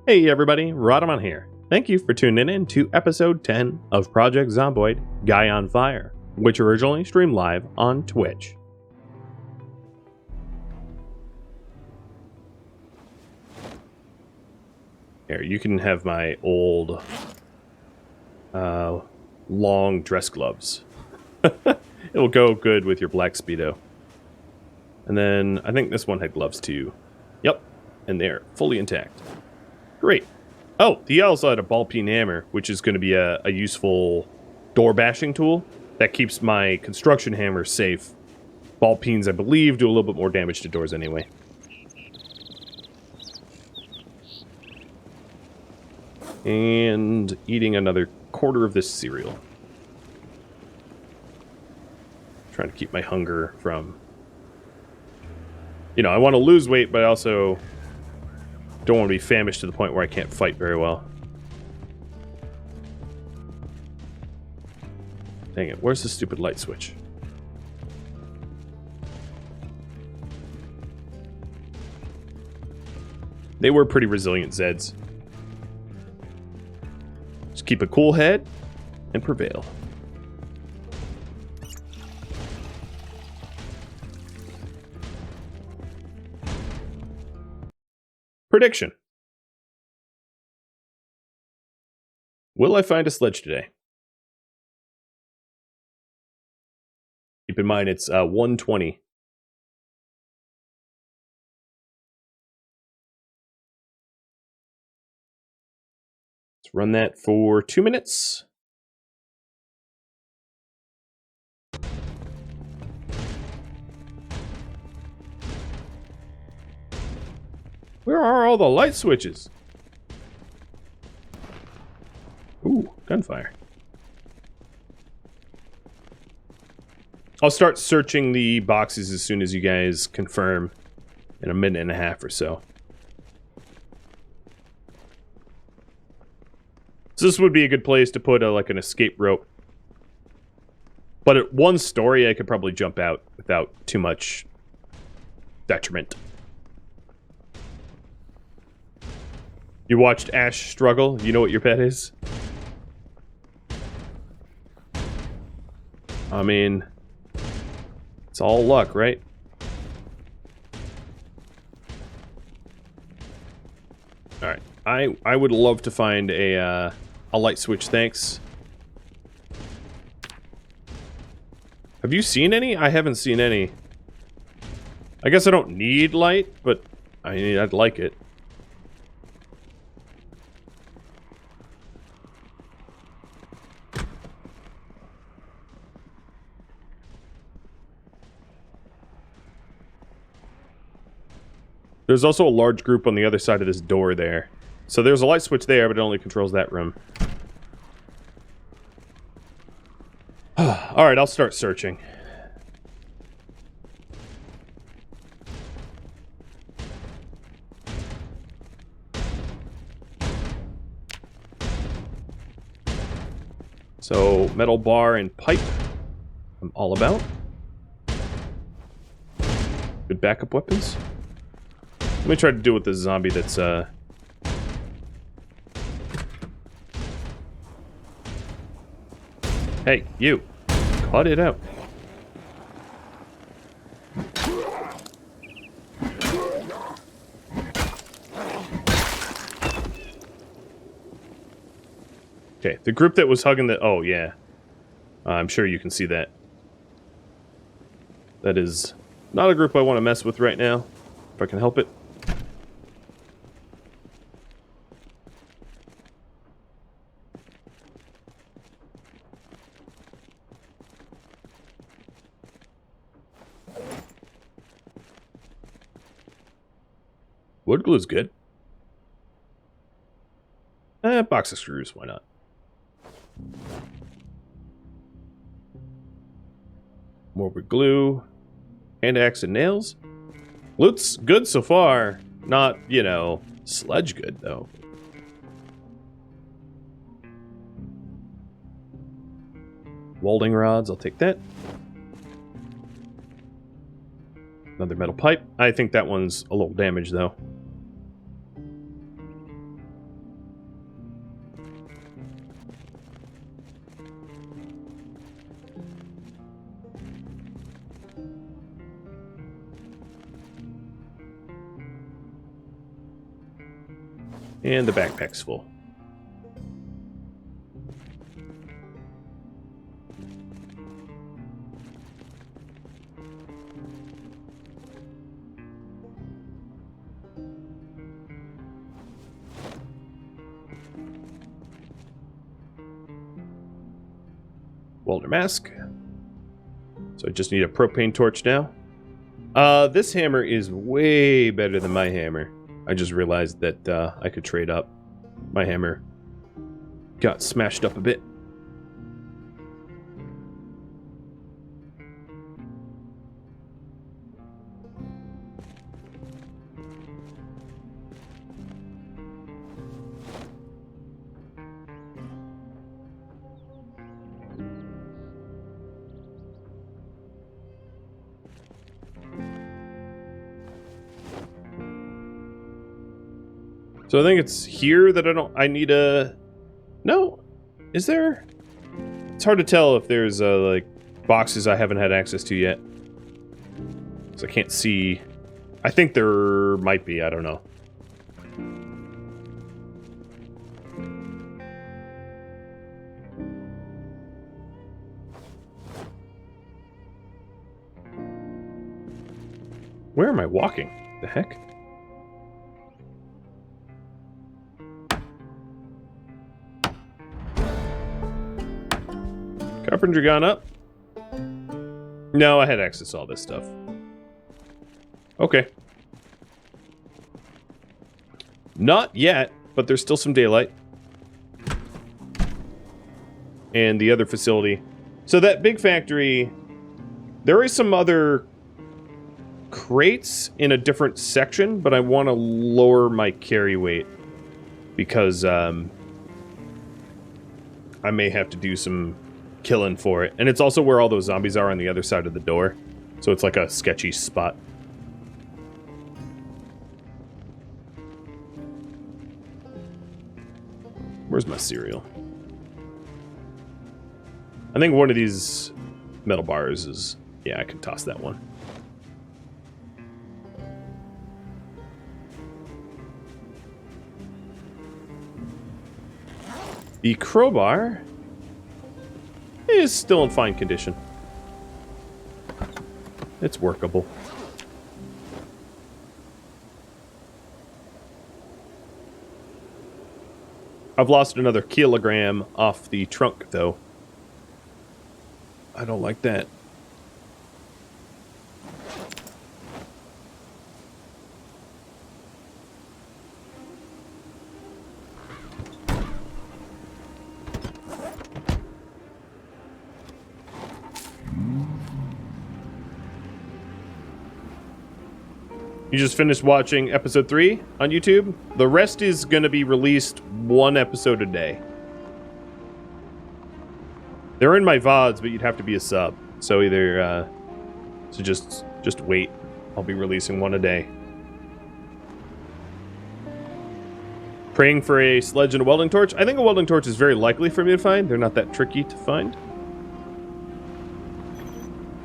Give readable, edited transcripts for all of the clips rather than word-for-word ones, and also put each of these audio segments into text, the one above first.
Hey everybody, Rhadamant here. Thank you for tuning in to episode 10 of Project Zomboid, Guy on Fire, which originally streamed live on Twitch. Here, you can have my old, long dress gloves. It'll go good with your black Speedo. And then, I think this one had gloves too. Yep, and they're fully intact. Great. Oh, he also had a ball peen hammer, which is going to be a useful door bashing tool that keeps my construction hammer safe. Ball peens, I believe, do a little bit more damage to doors anyway. And eating another quarter of this cereal. Trying to keep my hunger from... You know, I want to lose weight, but I also don't want to be famished to the point where I can't fight very well. Dang it, where's the stupid light switch? They were pretty resilient Zeds. Just keep a cool head and prevail. Prediction. Will I find a sledge today? Keep in mind it's 1:20. Let's run that for 2 minutes. Where are all the light switches? Ooh, gunfire. I'll start searching the boxes as soon as you guys confirm in a minute and a half or so. So this would be a good place to put like an escape rope. But at one story, I could probably jump out without too much detriment. You watched Ash struggle? You know what your pet is? I mean, it's all luck, right? Alright, I would love to find a light switch, thanks. Have you seen any? I haven't seen any. I guess I don't need light, but I mean, I'd like it. There's also a large group on the other side of this door there. So there's a light switch there, but it only controls that room. Alright, I'll start searching. So, metal bar and pipe, I'm all about. Good backup weapons. Let me try to deal with this zombie that's, Hey, you! Cut it out. Okay, the group that was hugging the... Oh, yeah. I'm sure you can see that. That is not a group I want to mess with right now, if I can help it. Wood glue's good. Box of screws, why not? More wood glue. Hand axe and nails. Loot's good so far. Not, you know, sledge good, though. Welding rods, I'll take that. Another metal pipe. I think that one's a little damaged, though. And the backpack's full. Welder mask. So I just need a propane torch now. This hammer is way better than my hammer. I just realized that I could trade up. My hammer got smashed up a bit. So I think it's here that I need a... No? Is there? It's hard to tell if there's, like, boxes I haven't had access to yet. Because I can't see... I think there might be, I don't know. Where am I walking? The heck? Carpentry gone up? No, I had access to all this stuff. Okay. Not yet, but there's still some daylight. And the other facility. So that big factory, there is some other crates in a different section, but I want to lower my carry weight because I may have to do some killing for it. And it's also where all those zombies are on the other side of the door. So it's like a sketchy spot. Where's my cereal? I think one of these metal bars is... Yeah, I can toss that one. The crowbar is still in fine condition. It's workable. I've lost another kilogram off the trunk, though. I don't like that. You just finished watching episode 3 on YouTube. The rest is going to be released one episode a day. They're in my VODs, but you'd have to be a sub. So either, so just wait. I'll be releasing one a day. Praying for a sledge and a welding torch. I think a welding torch is very likely for me to find. They're not that tricky to find.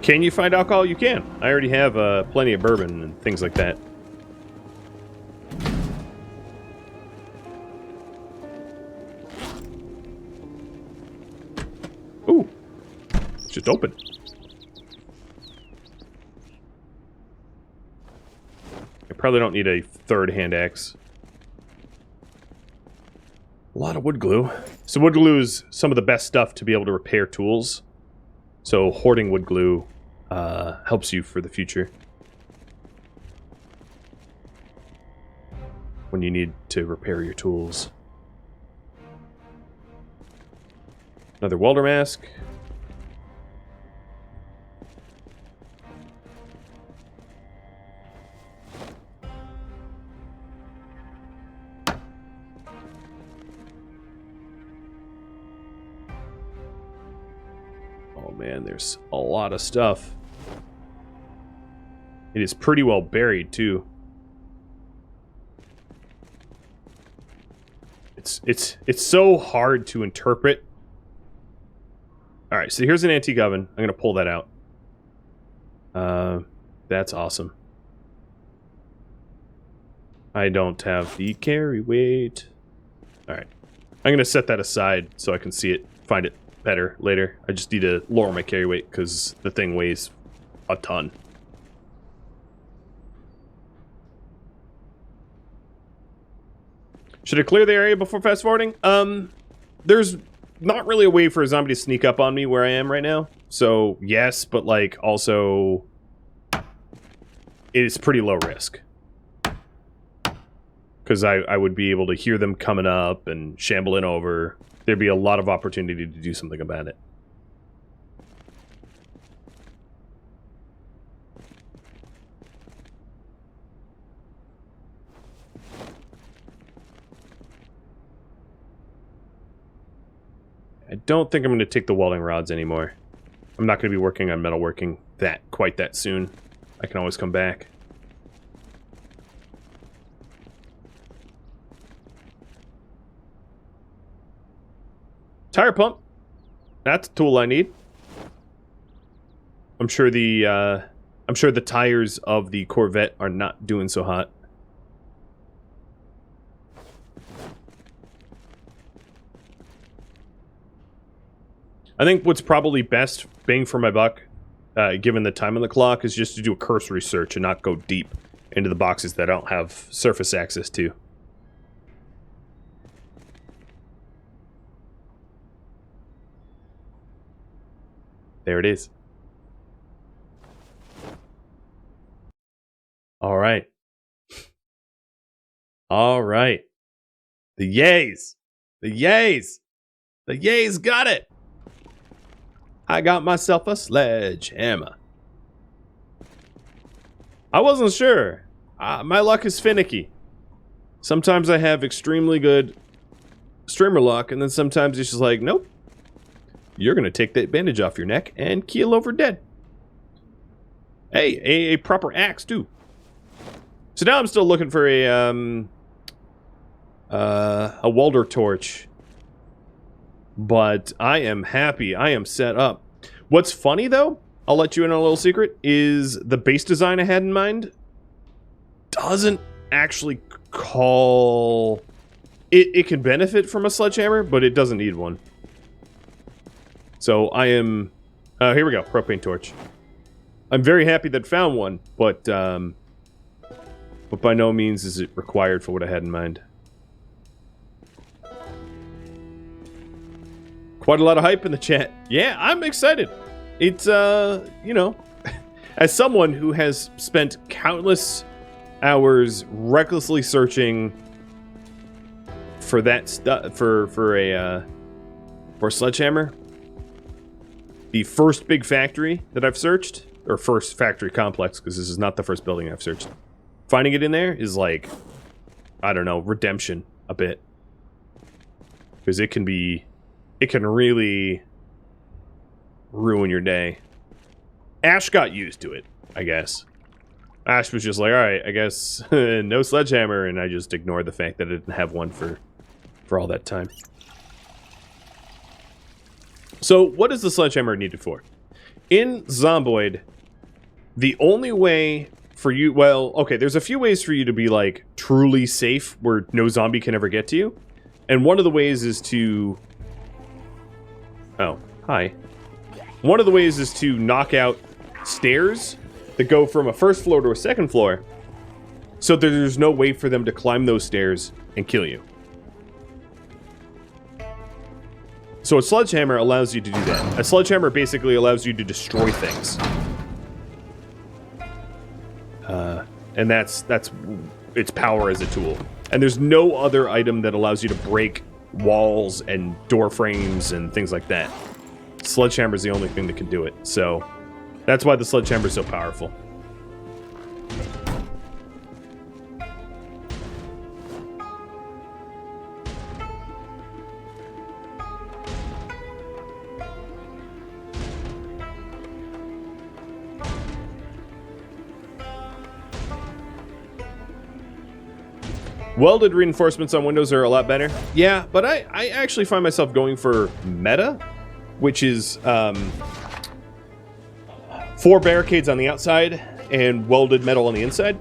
Can you find alcohol? You can. I already have plenty of bourbon and things like that. Ooh. It's just open. I probably don't need a third hand axe. A lot of wood glue. So wood glue is some of the best stuff to be able to repair tools. So hoarding wood glue helps you for the future. When you need to repair your tools. Another welder mask. Oh man, there's a lot of stuff. It is pretty well buried too. It's so hard to interpret. All right, so here's an antique oven. I'm gonna pull that out. That's awesome. I don't have the carry weight. Alright. I'm going to set that aside so I can see it, find it better later. I just need to lower my carry weight because the thing weighs a ton. Should I clear the area before fast forwarding? There's not really a way for a zombie to sneak up on me where I am right now. So, yes, but, like, also, it's pretty low risk. Because I would be able to hear them coming up and shambling over. There'd be a lot of opportunity to do something about it. I don't think I'm going to take the welding rods anymore. I'm not going to be working on metalworking quite that soon. I can always come back. Tire pump. That's a tool I need. I'm sure the tires of the Corvette are not doing so hot. I think what's probably best bang for my buck, given the time on the clock, is just to do a cursory search and not go deep into the boxes that I don't have surface access to. There it is. All right. All right. The yays. The yays. The yays got it. I got myself a sledgehammer. I wasn't sure. My luck is finicky. Sometimes I have extremely good streamer luck, and then sometimes it's just like, nope. You're going to take that bandage off your neck and keel over dead. Hey, a proper axe, too. So now I'm still looking for a welder torch. But I am happy. I am set up. What's funny, though, I'll let you in on a little secret, is the base design I had in mind doesn't actually call... It can benefit from a sledgehammer, but it doesn't need one. So I am... here we go, propane torch. I'm very happy that I found one, but by no means is it required for what I had in mind. Quite a lot of hype in the chat. Yeah, I'm excited. It's, you know, as someone who has spent countless hours recklessly searching for that stuff, for a sledgehammer, the first big factory that I've searched, or first factory complex, because this is not the first building I've searched, finding it in there is like, I don't know, redemption a bit. Because it can really ruin your day. Ash got used to it, I guess. Ash was just like, alright, I guess no sledgehammer, and I just ignored the fact that I didn't have one for all that time. So, what is the sledgehammer needed for? In Zomboid, the only way for you... Well, okay, there's a few ways for you to be, like, truly safe where no zombie can ever get to you. And one of the ways is to... Oh, hi. One of the ways is to knock out stairs that go from a first floor to a second floor so that there's no way for them to climb those stairs and kill you. So a sledgehammer allows you to do that. A sledgehammer basically allows you to destroy things. And that's its power as a tool. And there's no other item that allows you to break walls and door frames and things like that. Sledgehammer is the only thing that can do it. So that's why the sledgehammer is so powerful. Welded reinforcements on windows are a lot better. Yeah, but I actually find myself going for meta, which is 4 barricades on the outside and welded metal on the inside.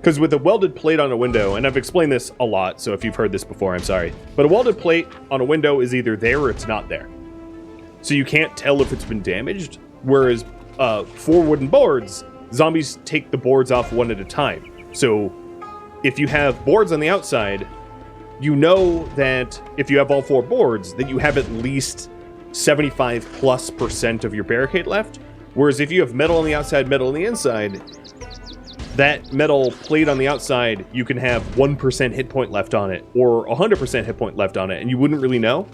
Because with a welded plate on a window, and I've explained this a lot, so if you've heard this before, I'm sorry. But a welded plate on a window is either there or it's not there. So you can't tell if it's been damaged. Whereas for wooden boards, zombies take the boards off one at a time. So if you have boards on the outside, you know that if you have all 4 boards, that you have at least 75+% of your barricade left. Whereas if you have metal on the outside, metal on the inside, that metal plate on the outside, you can have 1% hit point left on it or 100% hit point left on it, and you wouldn't really know.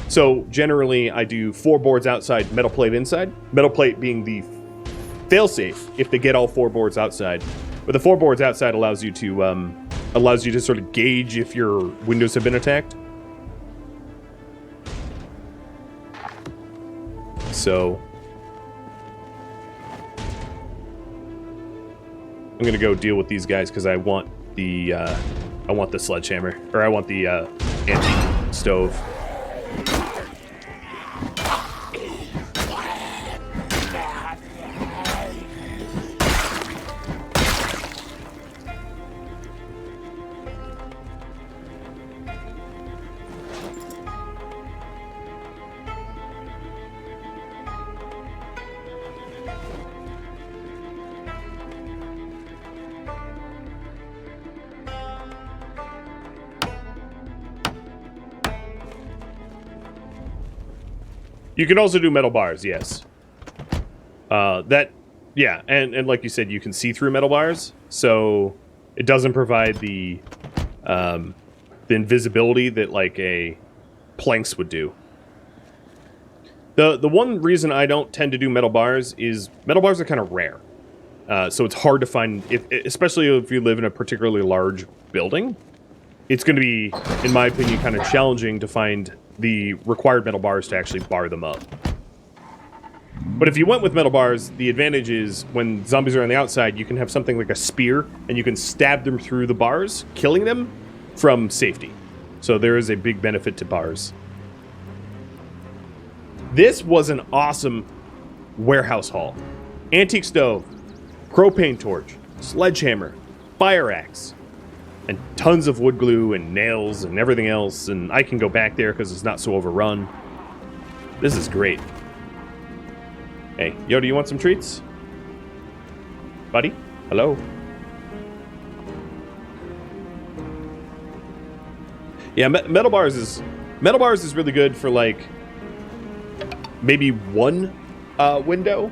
So generally, I do 4 boards outside, metal plate inside. Metal plate being the failsafe if they get all 4 boards outside. But the 4 boards outside allows you to sort of gauge if your windows have been attacked. So I'm gonna go deal with these guys because I want the sledgehammer, or I want the antique stove. You can also do metal bars, yes. Yeah, and like you said, you can see through metal bars, so it doesn't provide the invisibility that like a planks would do. The one reason I don't tend to do metal bars is metal bars are kind of rare, so it's hard to find, especially if you live in a particularly large building. It's going to be, in my opinion, kind of challenging to find the required metal bars to actually bar them up. But if you went with metal bars, the advantage is when zombies are on the outside, you can have something like a spear, and you can stab them through the bars, killing them from safety. So there is a big benefit to bars. This was an awesome warehouse haul. Antique stove, propane torch, sledgehammer, fire axe, and tons of wood glue and nails and everything else, and I can go back there because it's not so overrun. This is great. Hey, yo, do you want some treats? Buddy? Hello? Yeah, metal bars is really good for like maybe one window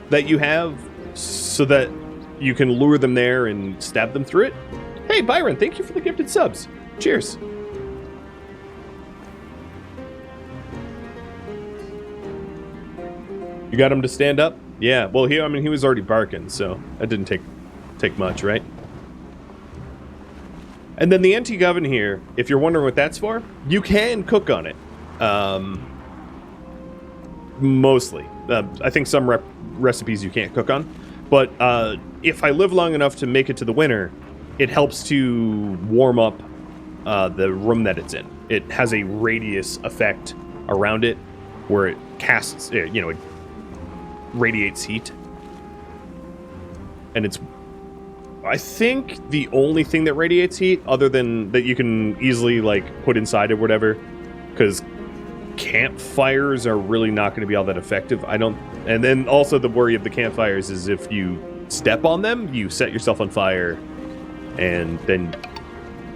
that you have, so that you can lure them there and stab them through it. Hey, Byron, thank you for the gifted subs. Cheers. You got him to stand up? Yeah, well, he was already barking, so that didn't take much, right? And then the antique oven here, if you're wondering what that's for, you can cook on it. Mostly. I think some recipes you can't cook on. But if I live long enough to make it to the winter, it helps to warm up the room that it's in. It has a radius effect around it where it casts, it radiates heat. And it's, I think, the only thing that radiates heat, other than that you can easily like put inside or whatever, because campfires are really not going to be all that effective. And then also the worry of the campfires is if you step on them, you set yourself on fire, and then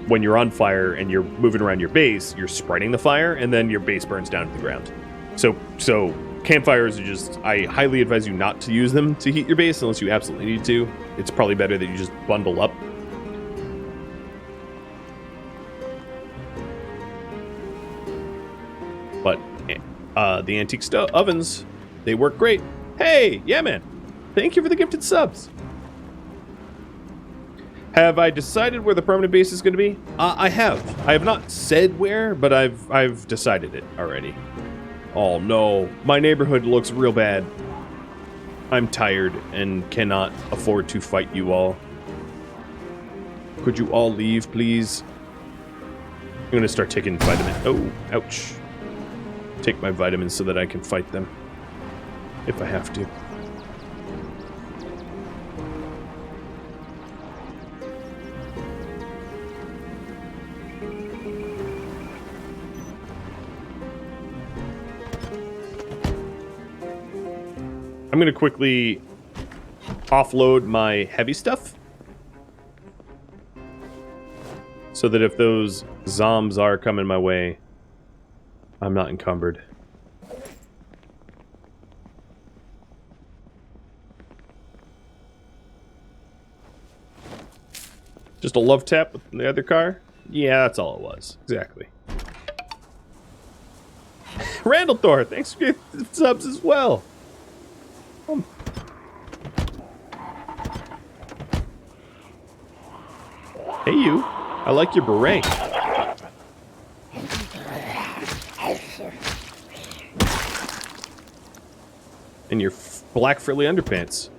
when you're on fire and you're moving around your base, you're spreading the fire, and then your base burns down to the ground. So campfires are just, I highly advise you not to use them to heat your base unless you absolutely need to. It's probably better that you just bundle up. But the antique ovens, they work great. Hey, yeah, man. Thank you for the gifted subs. Have I decided where the permanent base is going to be? I have. I have not said where, but I've decided it already. Oh no, my neighborhood looks real bad. I'm tired and cannot afford to fight you all. Could you all leave, please? I'm going to start taking vitamins. Oh, ouch. Take my vitamins so that I can fight them. If I have to. I'm going to quickly offload my heavy stuff. So that if those zombs are coming my way, I'm not encumbered. Just a love tap with the other car? Yeah, that's all it was. Exactly. Randall Thor, thanks for the subs as well. Hey, you. I like your beret. And your black frilly underpants.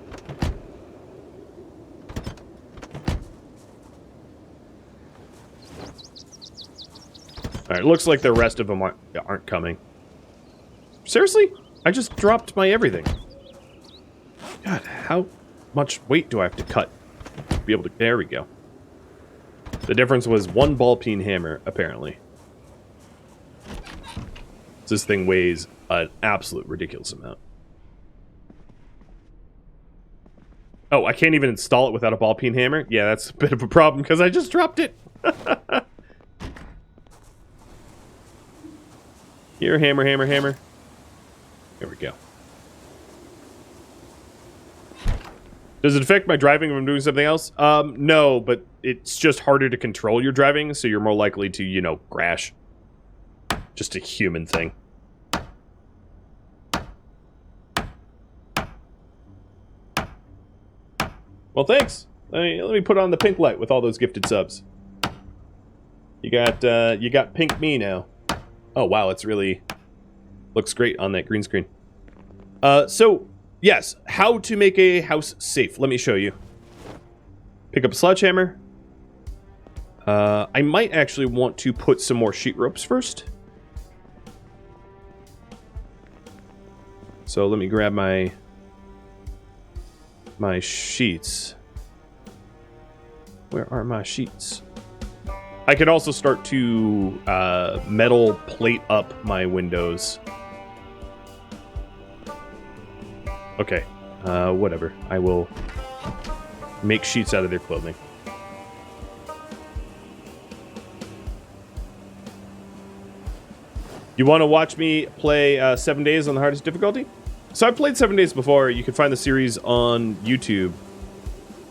Alright, looks like the rest of them aren't coming. Seriously? I just dropped my everything. God, how much weight do I have to cut to be able to... There we go. The difference was one ball peen hammer, apparently. This thing weighs an absolute ridiculous amount. Oh, I can't even install it without a ball peen hammer? Yeah, that's a bit of a problem because I just dropped it. Here, hammer, hammer, hammer. There we go. Does it affect my driving if I'm doing something else? No, but it's just harder to control your driving, so you're more likely to, you know, crash. Just a human thing. Well, thanks. Let me put on the pink light with all those gifted subs. You got pink me now. Oh wow, it's really looks great on that green screen. So yes, how to make a house safe? Let me show you. Pick up a sledgehammer. I might actually want to put some more sheet ropes first. So let me grab my sheets. Where are my sheets? I could also start to metal plate up my windows. Okay, whatever. I will make sheets out of their clothing. You want to watch me play 7 Days on the hardest difficulty? So I've played 7 Days before. You can find the series on YouTube.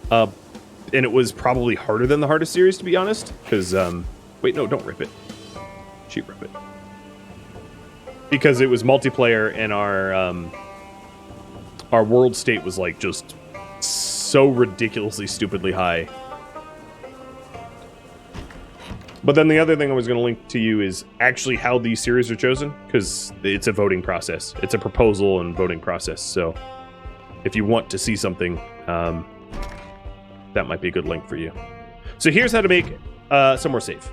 And it was probably harder than the hardest series, to be honest. Because, wait, no, don't rip it. Sheet rip it. Because it was multiplayer and our world state was, like, just so ridiculously, stupidly high. But then the other thing I was going to link to you is actually how these series are chosen. Because it's a voting process. It's a proposal and voting process. So if you want to see something... that might be a good link for you. So here's how to make somewhere safe.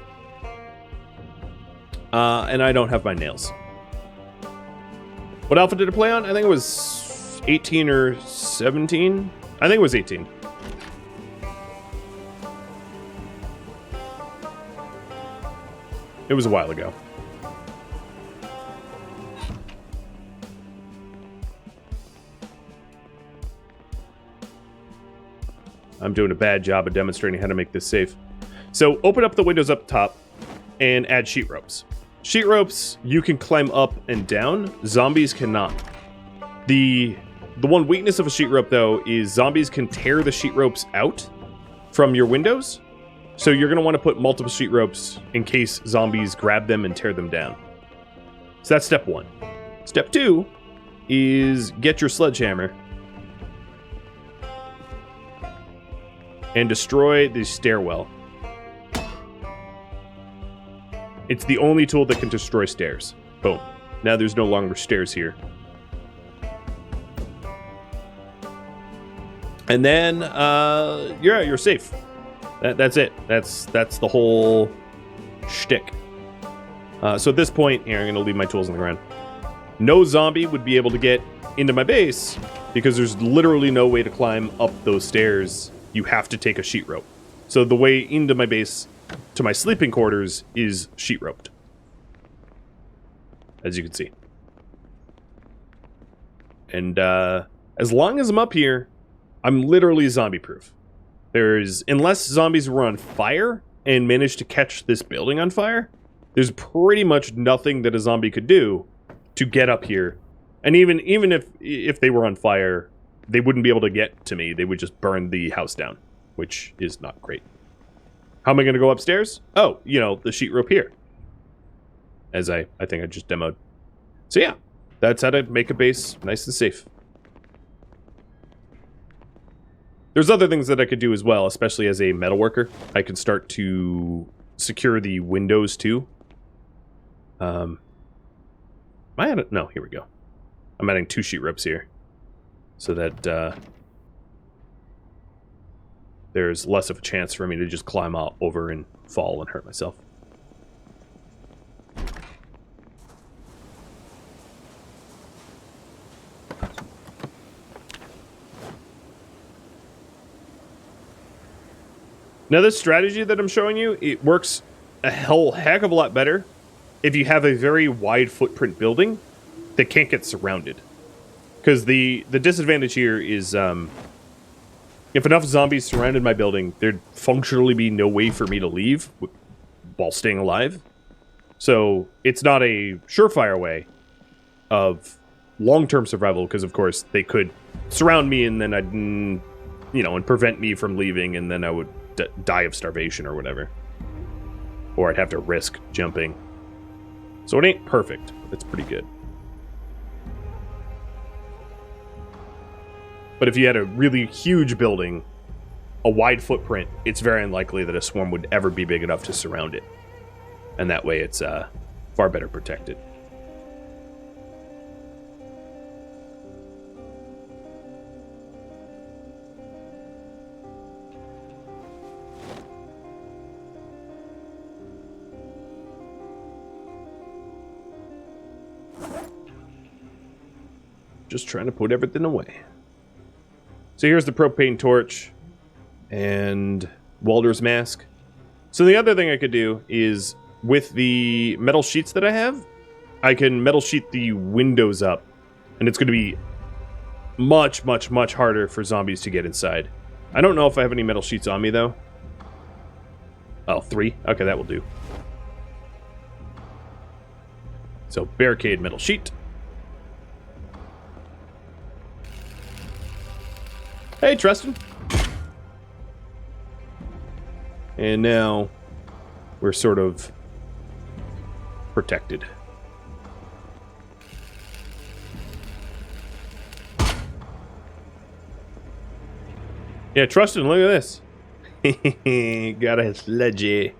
And I don't have my nails. What alpha did it play on? I think it was 18 or 17. I think it was 18. It was a while ago. I'm doing a bad job of demonstrating how to make this safe. So open up the windows up top and add sheet ropes. Sheet ropes, you can climb up and down. Zombies cannot. The one weakness of a sheet rope, though, is zombies can tear the sheet ropes out from your windows. So you're going to want to put multiple sheet ropes in case zombies grab them and tear them down. So that's step one. Step two is get your sledgehammer and destroy the stairwell. It's the only tool that can destroy stairs. Boom. Now there's no longer stairs here. And then, you're safe. That's it. That's the whole shtick. So at this point, here, I'm going to leave my tools on the ground. No zombie would be able to get into my base because there's literally no way to climb up those stairs. You have to take a sheet rope. So the way into my base, to my sleeping quarters, is sheet roped. As you can see. And As long as I'm up here, I'm literally zombie-proof. Unless zombies were on fire and managed to catch this building on fire, there's pretty much nothing that a zombie could do to get up here. And even if they were on fire, they wouldn't be able to get to me. They would just burn the house down, which is not great. How am I going to go upstairs? Oh, the sheet rope here. As I think I just demoed. So yeah, that's how to make a base nice and safe. There's other things that I could do as well, especially as a metalworker. I could start to secure the windows too. No, here we go. I'm adding 2 sheet ropes here, so that there's less of a chance for me to just climb out over and fall and hurt myself. Now, this strategy that I'm showing you, it works a heck of a lot better if you have a very wide footprint building that can't get surrounded. Because the disadvantage here is if enough zombies surrounded my building, there'd functionally be no way for me to leave while staying alive. So it's not a surefire way of long-term survival, because of course they could surround me and then I'd, and prevent me from leaving, and then I would die of starvation or whatever. Or I'd have to risk jumping. So it ain't perfect, but it's pretty good. But if you had a really huge building, a wide footprint, it's very unlikely that a swarm would ever be big enough to surround it. And that way it's far better protected. Just trying to put everything away. So here's the propane torch and welder's mask. So the other thing I could do is, with the metal sheets that I have, I can metal sheet the windows up, and it's going to be much, much, much harder for zombies to get inside. I don't know if I have any metal sheets on me, though. Oh, 3? Okay, that will do. So, barricade metal sheet. Hey, Tristan. And now we're sort of protected. Yeah, Tristan, look at this. Got a sledgy.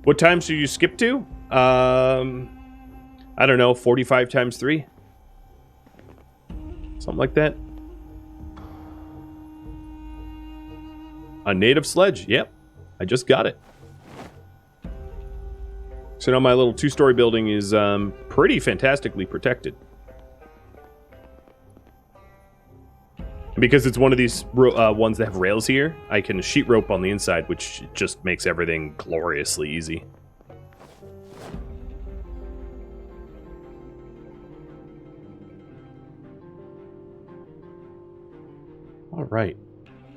What time should you skip to? I don't know, 45 times 3? Something like that. A native sledge, yep. I just got it. So now my little 2-story building is pretty fantastically protected. And because it's one of these ones that have rails here, I can sheet rope on the inside, which just makes everything gloriously easy. All right.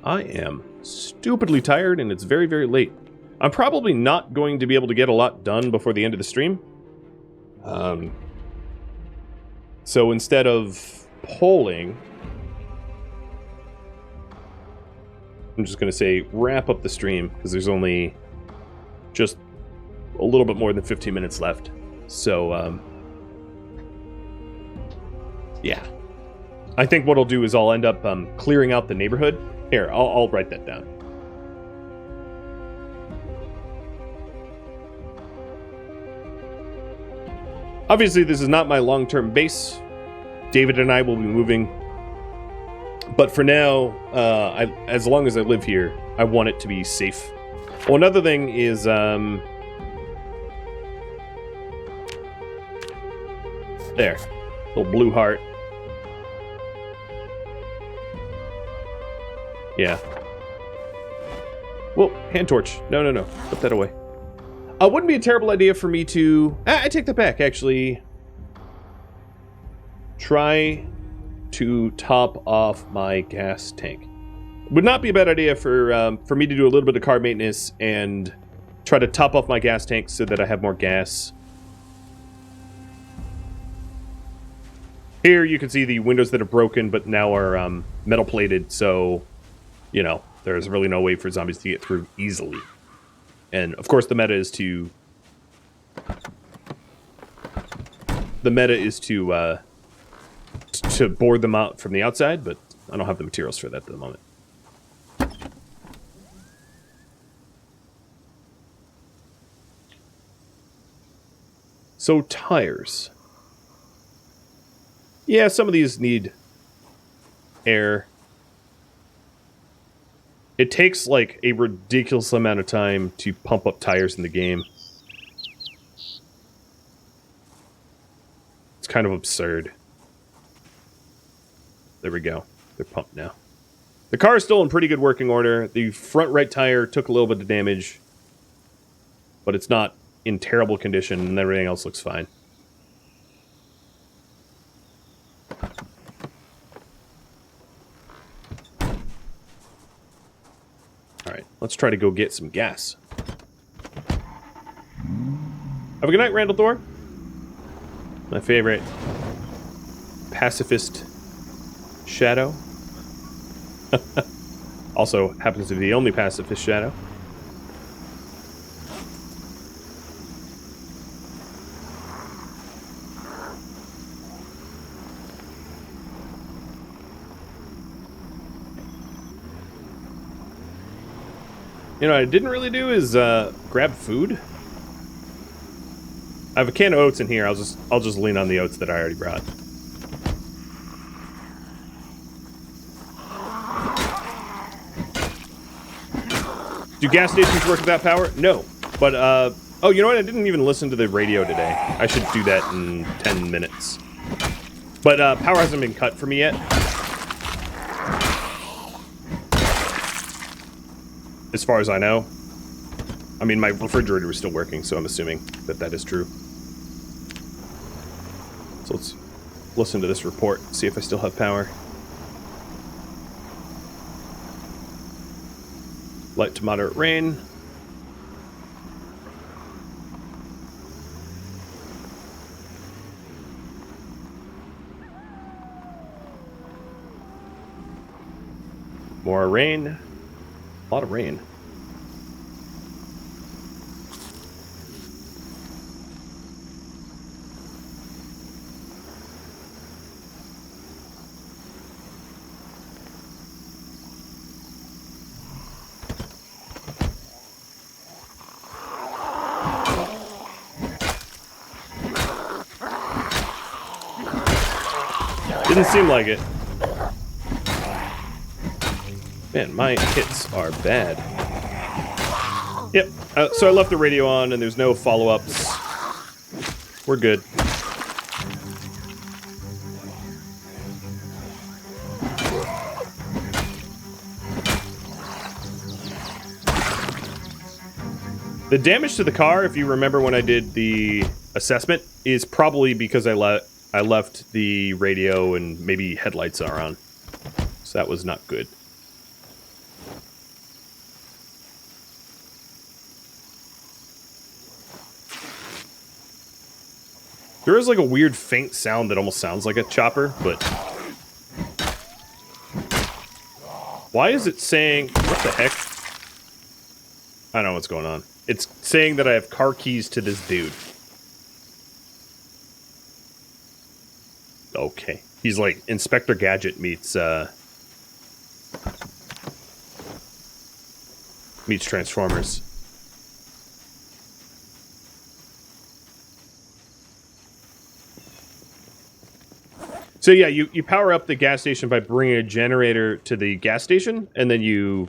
I am stupidly tired, and it's very, very late. I'm probably not going to be able to get a lot done before the end of the stream. So instead of polling, I'm just going to say wrap up the stream, because there's only just a little bit more than 15 minutes left. So, yeah. I think what I'll do is I'll end up clearing out the neighborhood. Here, I'll write that down. Obviously, this is not my long-term base. David and I will be moving. But for now, as long as I live here, I want it to be safe. Well, another thing is, there. Little blue heart. Yeah. Whoa, hand torch. No. Put that away. It wouldn't be a terrible idea for me to... I take that back, actually. Try to top off my gas tank. Would not be a bad idea for me to do a little bit of car maintenance and try to top off my gas tank so that I have more gas. Here you can see the windows that are broken but now are metal plated, so, you know, there's really no way for zombies to get through easily. And, of course, the meta is to board them out from the outside, but I don't have the materials for that at the moment. So, tires. Yeah, some of these need air. It takes, like, a ridiculous amount of time to pump up tires in the game. It's kind of absurd. There we go. They're pumped now. The car is still in pretty good working order. The front right tire took a little bit of damage, but it's not in terrible condition, and everything else looks fine. Alright, let's try to go get some gas. Have a good night, Randall Thor. My favorite pacifist shadow. Also happens to be the only pacifist shadow. You know what I didn't really do is grab food. I have a can of oats in here. I'll just lean on the oats that I already brought. Do gas stations work without power? No. But oh, you know what? I didn't even listen to the radio today. I should do that in 10 minutes. But power hasn't been cut for me yet. As far as I know. I mean, my refrigerator is still working, so I'm assuming that that is true. So let's listen to this report, see if I still have power. Light to moderate rain. More rain. A lot of rain. Didn't seem like it. Man, my hits are bad. Yep, so I left the radio on and there's no follow-ups. We're good. The damage to the car, if you remember when I did the assessment, is probably because I left the radio and maybe headlights are on. So that was not good. There is like a weird faint sound that almost sounds like a chopper, but... Why is it saying... What the heck? I don't know what's going on. It's saying that I have car keys to this dude. Okay. He's like Inspector Gadget meets Transformers. So yeah, you power up the gas station by bringing a generator to the gas station, and then you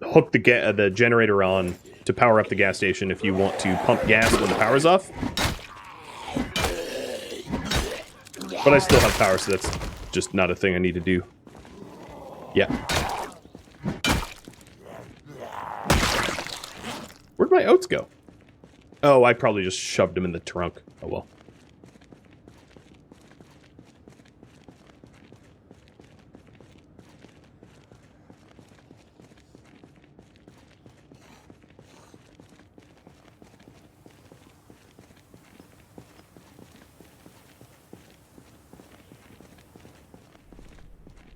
hook the generator on to power up the gas station if you want to pump gas when the power's off. But I still have power, so that's just not a thing I need to do. Yeah. Where'd my oats go? Oh, I probably just shoved him in the trunk. Oh, well.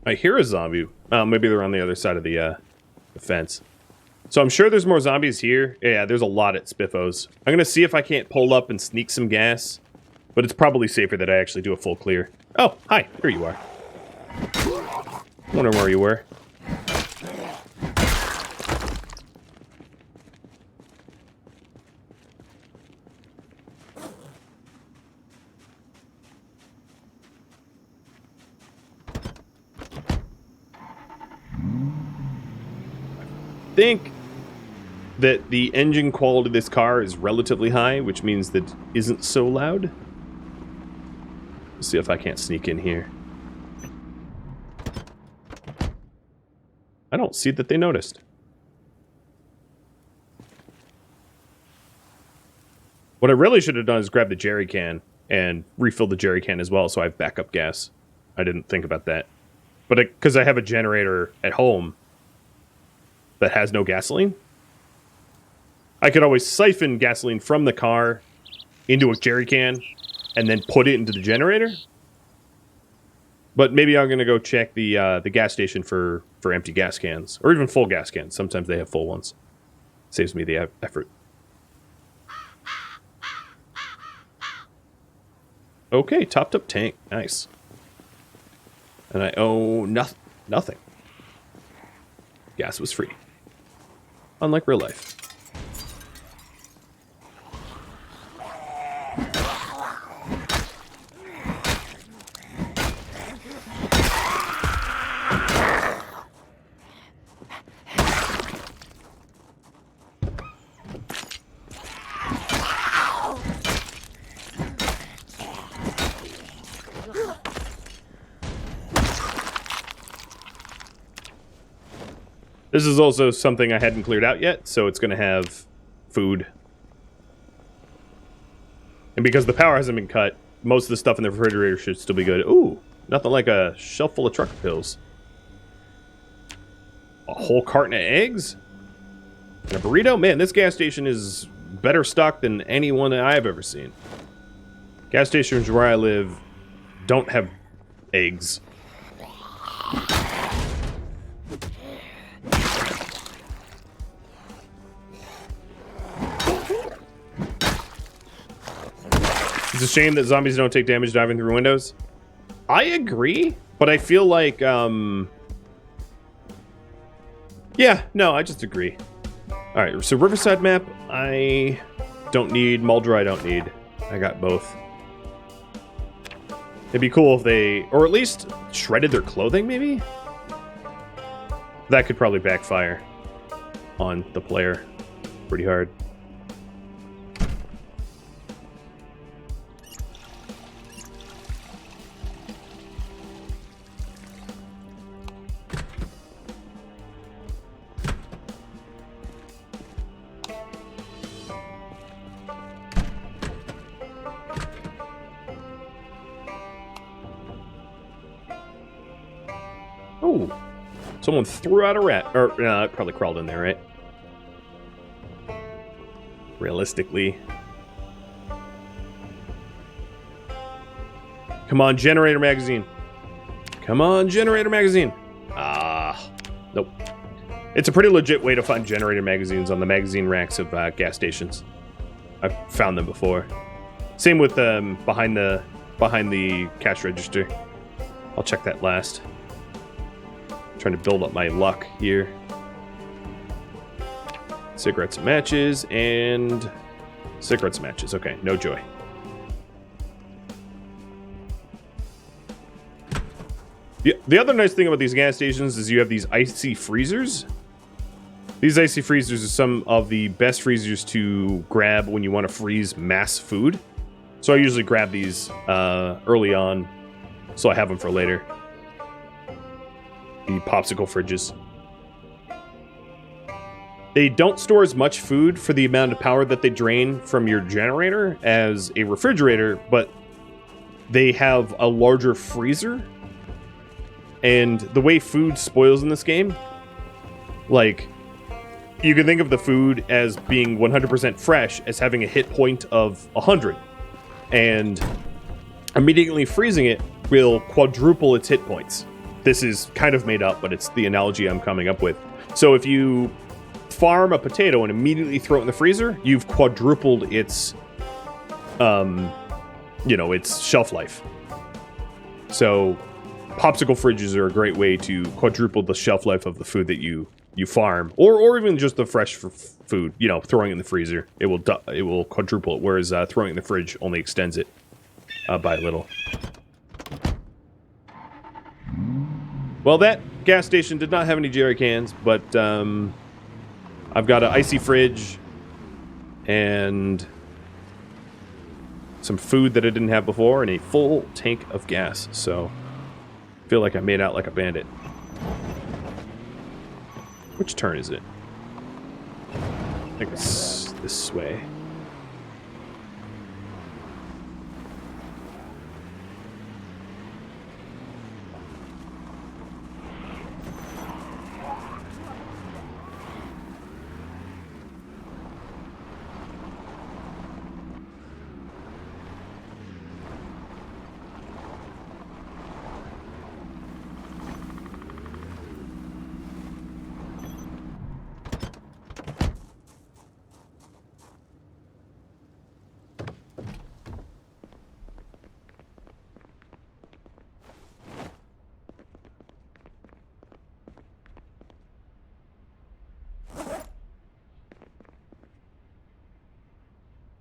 I hear a zombie. Maybe they're on the other side of the fence. So I'm sure there's more zombies here. Yeah, there's a lot at Spiffos. I'm going to see if I can't pull up and sneak some gas. But it's probably safer that I actually do a full clear. Oh, hi. Here you are. Wondering where you were. I think that the engine quality of this car is relatively high, which means that it isn't so loud. Let's see if I can't sneak in here. I don't see that they noticed. What I really should have done is grab the jerry can and refill the jerry can as well, so I have backup gas. I didn't think about that. But because I have a generator at home that has no gasoline, I could always siphon gasoline from the car into a jerry can and then put it into the generator. But maybe I'm going to go check the gas station for empty gas cans, or even full gas cans. Sometimes they have full ones. Saves me the effort. Okay, topped up tank. Nice. And I owe nothing. Gas was free. Unlike real life. This is also something I hadn't cleared out yet, so it's going to have food. And because the power hasn't been cut, most of the stuff in the refrigerator should still be good. Ooh, nothing like a shelf full of trucker pills. A whole carton of eggs? And a burrito? Man, this gas station is better stocked than any one that I've ever seen. Gas stations where I live don't have eggs. It's a shame that zombies don't take damage diving through windows. I agree, but I feel like, yeah, no, I just agree. Alright, so Riverside map, I don't need. Mulder, I don't need. I got both. It'd be cool if they, or at least shredded their clothing, maybe? That could probably backfire on the player pretty hard. Oh, someone threw out a rat. Or, no, it probably crawled in there, right? Realistically. Come on, generator magazine. Come on, generator magazine. Ah, nope. It's a pretty legit way to find generator magazines on the magazine racks of gas stations. I've found them before. Same with behind the cash register. I'll check that last. Trying to build up my luck here. Cigarettes and matches, and cigarettes and matches. Okay, no joy. The other nice thing about these gas stations is you have these icy freezers. These icy freezers are some of the best freezers to grab when you want to freeze mass food. So I usually grab these early on, so I have them for later. The popsicle fridges. They don't store as much food for the amount of power that they drain from your generator as a refrigerator, but they have a larger freezer. And the way food spoils in this game, like, you can think of the food as being 100% fresh as having a hit point of 100. And immediately freezing it will quadruple its hit points. This is kind of made up, but it's the analogy I'm coming up with. So if you farm a potato and immediately throw it in the freezer, you've quadrupled its, its shelf life. So popsicle fridges are a great way to quadruple the shelf life of the food that you farm, or even just the fresh food. Throwing it in the freezer, it will quadruple it, whereas throwing it in the fridge only extends it by a little. Well, that gas station did not have any jerry cans, but I've got an icy fridge and some food that I didn't have before and a full tank of gas, so I feel like I made out like a bandit. Which turn is it? I think it's this way.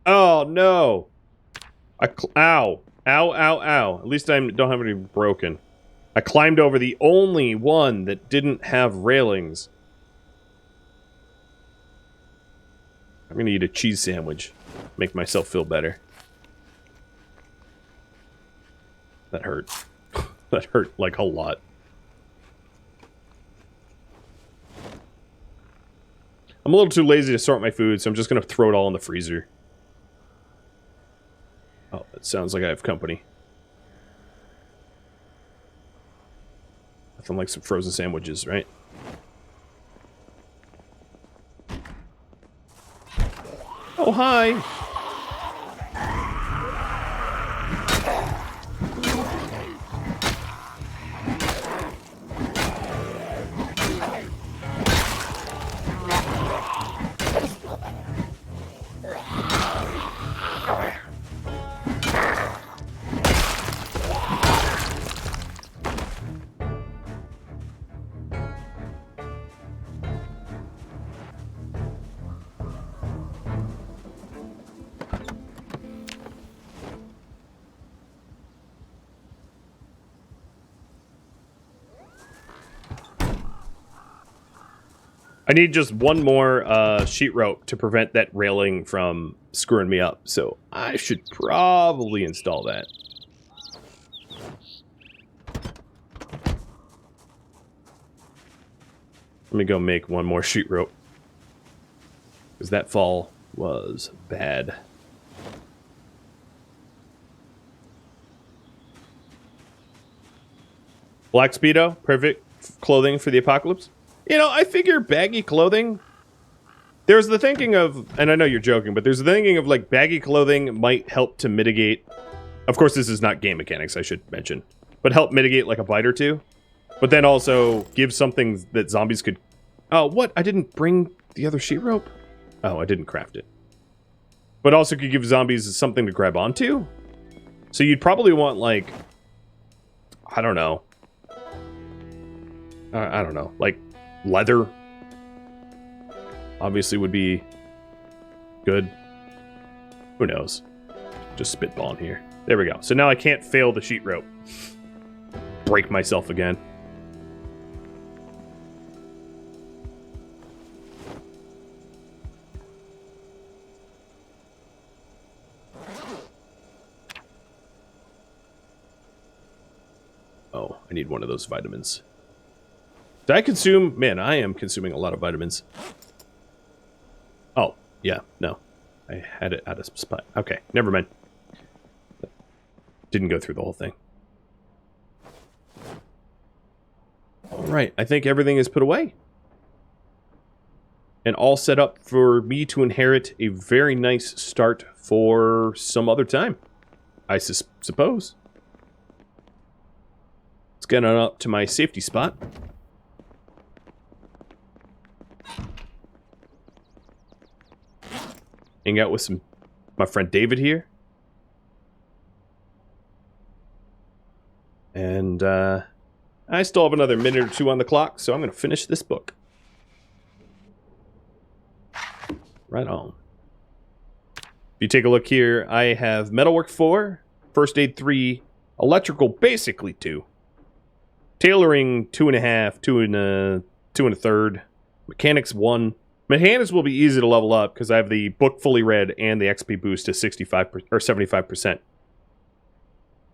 Oh, no. Ow. Ow, ow, ow. At least I don't have any broken. I climbed over the only one that didn't have railings. I'm gonna eat a cheese sandwich. Make myself feel better. That hurt. That hurt, like, a lot. I'm a little too lazy to sort my food, so I'm just gonna throw it all in the freezer. Oh, it sounds like I have company. Nothing like some frozen sandwiches, right? Oh, hi! I need just one more sheet rope to prevent that railing from screwing me up, so I should probably install that. Let me go make one more sheet rope, because that fall was bad. Black Speedo, perfect clothing for the apocalypse. You know, I figure baggy clothing... There's the thinking of... And I know you're joking, but there's the thinking of, like, baggy clothing might help to mitigate... Of course, this is not game mechanics, I should mention. But help mitigate, like, a bite or two. But then also give something that zombies could... Oh, what? I didn't bring the other sheet rope? Oh, I didn't craft it. But also could give zombies something to grab onto? So you'd probably want, like... I don't know. I don't know. Like... Leather obviously would be good. Who knows? Just spitballing here. There we go. So now I can't fail the sheet rope. Break myself again. Oh, I need one of those vitamins. Did I consume... Man, I am consuming a lot of vitamins. Oh, yeah, no. I had it out of spot. Okay, never mind. Didn't go through the whole thing. Alright, I think everything is put away. And all set up for me to inherit a very nice start for some other time. I suppose. Let's get on up to my safety spot. Hang out with my friend David here. And I still have another minute or two on the clock, so I'm going to finish this book. Right on. If you take a look here, I have Metalwork 4, First Aid 3, Electrical basically 2, Tailoring 2.5, 2 1/3, Mechanics 1. Mechanics will be easy to level up because I have the book fully read and the XP boost to 65% or 75%.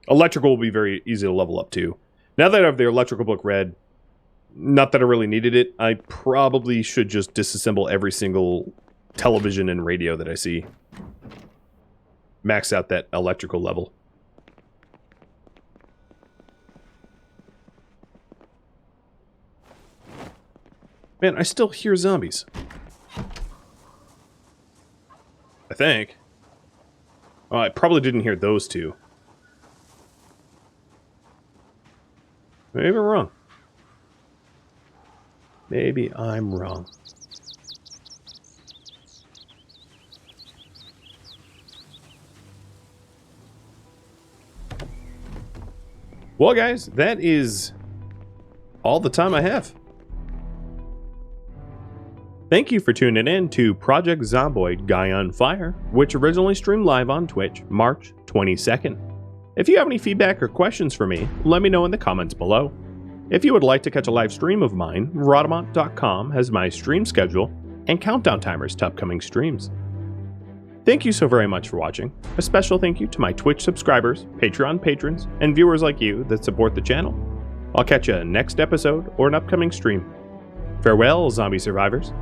Electrical will be very easy to level up too. Now that I have the electrical book read, not that I really needed it, I probably should just disassemble every single television and radio that I see. Max out that electrical level. Man, I still hear zombies. I think. Oh, I probably didn't hear those two. Maybe I'm wrong. Maybe I'm wrong. Well, guys, that is all the time I have. Thank you for tuning in to Project Zomboid Guy on Fire, which originally streamed live on Twitch March 22nd. If you have any feedback or questions for me, let me know in the comments below. If you would like to catch a live stream of mine, Rhadamant.com has my stream schedule and countdown timers to upcoming streams. Thank you so very much for watching. A special thank you to my Twitch subscribers, Patreon patrons, and viewers like you that support the channel. I'll catch you next episode or an upcoming stream. Farewell, zombie survivors.